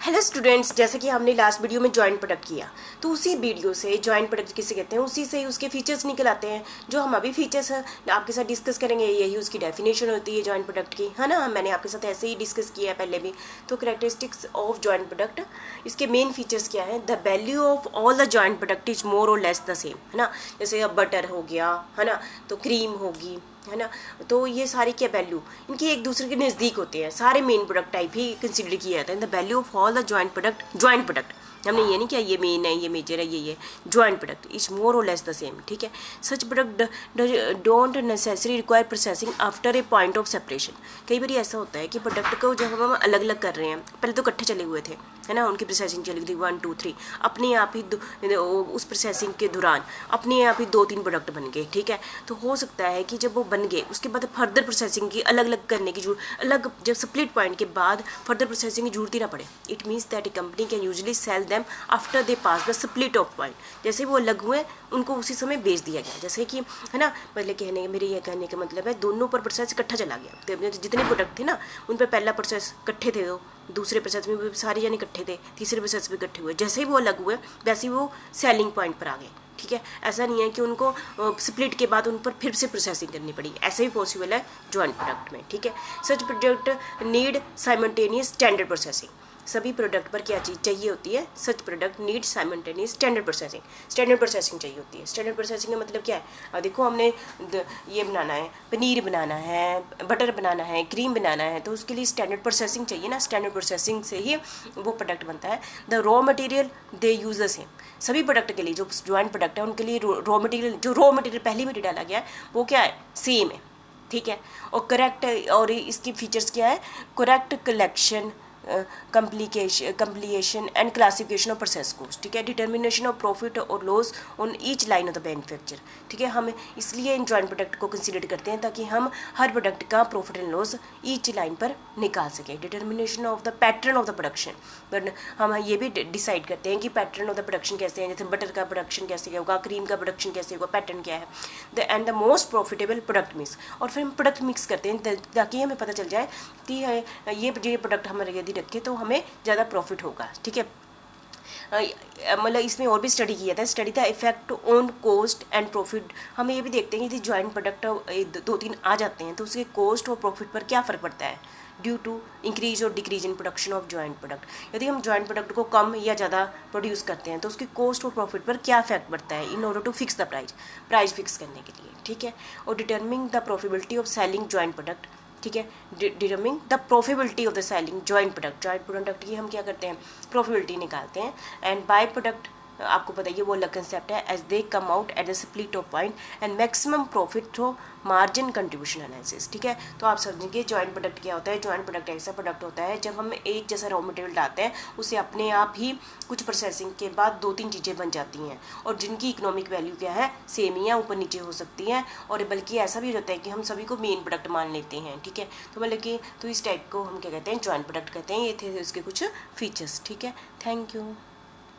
Hello students, जैसे कि हमने लास्ट वीडियो में जॉइंट प्रोडक्ट किया, तो उसी वीडियो से जॉइंट प्रोडक्ट किसे कहते हैं उसी से उसके फीचर्स निकल आते हैं। जो हम अभी फीचर्स आपके साथ डिस्कस करेंगे यही उसकी डेफिनेशन होती है जॉइंट प्रोडक्ट की, है ना। मैंने आपके साथ ऐसे ही डिस्कस किया है पहले भी। तो कैरेक्टरिस्टिक्स ऑफ जॉइंट प्रोडक्ट, इसके मेन फीचर्स क्या है। The value of all the joint product is more और लेस द सेम, है ना। जैसे अब बटर हो गया, है ना, तो क्रीम होगी, है ना। तो ये सारी क्या वैल्यू इनकी एक दूसरे के नज़दीक होते हैं। सारे मेन प्रोडक्ट टाइप ही कंसिडर किया जाता है। The value of all the joint product हमने ये नहीं किया ये मेन है ये मेजर है ये जॉइंट प्रोडक्ट इज मोर और लेस द सेम, ठीक है। Such product don't necessary require processing after a point of separation. कई बार ऐसा होता है कि प्रोडक्ट को जब हम अलग अलग कर रहे हैं, पहले तो इकट्ठे चले हुए थे, है ना, उनकी प्रोसेसिंग चली थी 1 2 3, अपने आप ही उस प्रोसेसिंग के दौरान अपने आप ही 2-3 प्रोडक्ट बन गए, ठीक है। तो हो सकता है कि जब वो बन गए उसके बाद फर्दर प्रोसेसिंग की अलग अलग करने की जरूरत, अलग जब स्प्लिट पॉइंट के बाद फर्दर प्रोसेसिंग की जरूरत ही ना पड़े। It means that A company can usually sell them after they pass the split of point. जैसे वो अलग हुए उनको उसी समय बेच दिया गया, जैसे कि, है ना। मतलब मेरे ये कहने का मतलब है दोनों पर प्रोसेस इकट्ठा चला गया। तो जितने प्रोडक्ट थे ना उन पर पहला प्रोसेस इकट्ठे थे, तो दूसरे प्रोसेस में भी सारे जाने इकट्ठे थे, तीसरे प्रोसेस भी इकट्ठे हुए। जैसे ही वो अलग हुए वैसे ही वो सेलिंग पॉइंट पर आ गए, ठीक है। ऐसा नहीं है कि उनको स्प्लिट के बाद उन पर फिर से प्रोसेसिंग करनी पड़ी, ऐसे भी पॉसिबल है जॉइंट प्रोडक्ट में, ठीक है। Such product need simultaneous standard processing. सभी प्रोडक्ट पर क्या चीज़ चाहिए होती है। Such product need simultaneous standard processing चाहिए होती है। स्टैंडर्ड प्रोसेसिंग का मतलब क्या है। अब देखो हमने ये बनाना है, पनीर बनाना है, बटर बनाना है, क्रीम बनाना है, तो उसके लिए स्टैंडर्ड प्रोसेसिंग चाहिए ना। स्टैंडर्ड प्रोसेसिंग से ही वो प्रोडक्ट बनता है। The raw material they use the same. सभी प्रोडक्ट के लिए जो जॉइंट प्रोडक्ट है उनके लिए रॉ मटेरियल पहले भी डाला गया है वो क्या है, सेम है, ठीक है। और करेक्ट, और इसकी फीचर्स क्या है, correct collection, completion and classification of process cost, ठीक है। डिटर्मिनेशन ऑफ प्रॉफिट और loss on each line of the manufacture, ठीक है। हम इसलिए इन जॉइंट प्रोडक्ट को कंसीडर करते हैं ताकि हम हर प्रोडक्ट का profit and loss each line पर निकाल सकें। Determination of the pattern of the production, but हम ये भी डिसाइड करते हैं कि पैटर्न ऑफ द प्रोडक्शन कैसे है, जैसे बटर का प्रोडक्शन कैसे होगा, क्रीम का प्रोडक्शन कैसे होगा, पैटर्न क्या है। The end the most profitable product mix, और फिर हम प्रोडक्ट मिक्स करते हैं ताकि हमें पता चल जाए कि ये प्रोडक्ट हमारे यदि रखे तो हमें ज़्यादा प्रॉफिट होगा, ठीक है। मतलब इसमें और भी स्टडी किया था, स्टडी था effect on cost and profit. हम ये भी देखते हैं कि यदि जॉइंट प्रोडक्ट 2-3 आ जाते हैं तो उसके कॉस्ट और प्रॉफिट पर क्या फ़र्क पड़ता है ड्यू टू इंक्रीज और decrease in production of joint product. यदि हम जॉइंट प्रोडक्ट को कम या ज़्यादा प्रोड्यूस करते हैं तो उसकी कॉस्ट और प्रॉफिट पर क्या इफेक्ट पड़ता है in order to fix the price fix करने के लिए, ठीक है। और determining the profitability of selling joint product, ठीक है। Determining the profitability of the selling joint product की हम क्या करते हैं, प्रॉफिटेबिलिटी निकालते हैं। एंड बाय प्रोडक्ट आपको पता है ये वो अलग कंसेप्ट है, as they come out at the split of point and maximum profit through margin contribution analysis, ठीक है। तो आप समझेंगे जॉइंट प्रोडक्ट क्या होता है। जॉइंट प्रोडक्ट ऐसा प्रोडक्ट होता है जब हम एक जैसा रॉ मटेरियल डालते हैं उसे अपने आप ही कुछ प्रोसेसिंग के बाद 2-3 चीज़ें बन जाती हैं और जिनकी इकोनॉमिक वैल्यू क्या है, सेम ही है, ऊपर नीचे हो सकती हैं, और बल्कि ऐसा भी होता है कि हम सभी को मेन प्रोडक्ट मान लेते हैं, ठीक है। तो मतलब कि तो इस टाइप को हम क्या कहते हैं, जॉइंट प्रोडक्ट कहते हैं। ये थे इसके कुछ फीचर्स, ठीक है। Thank you.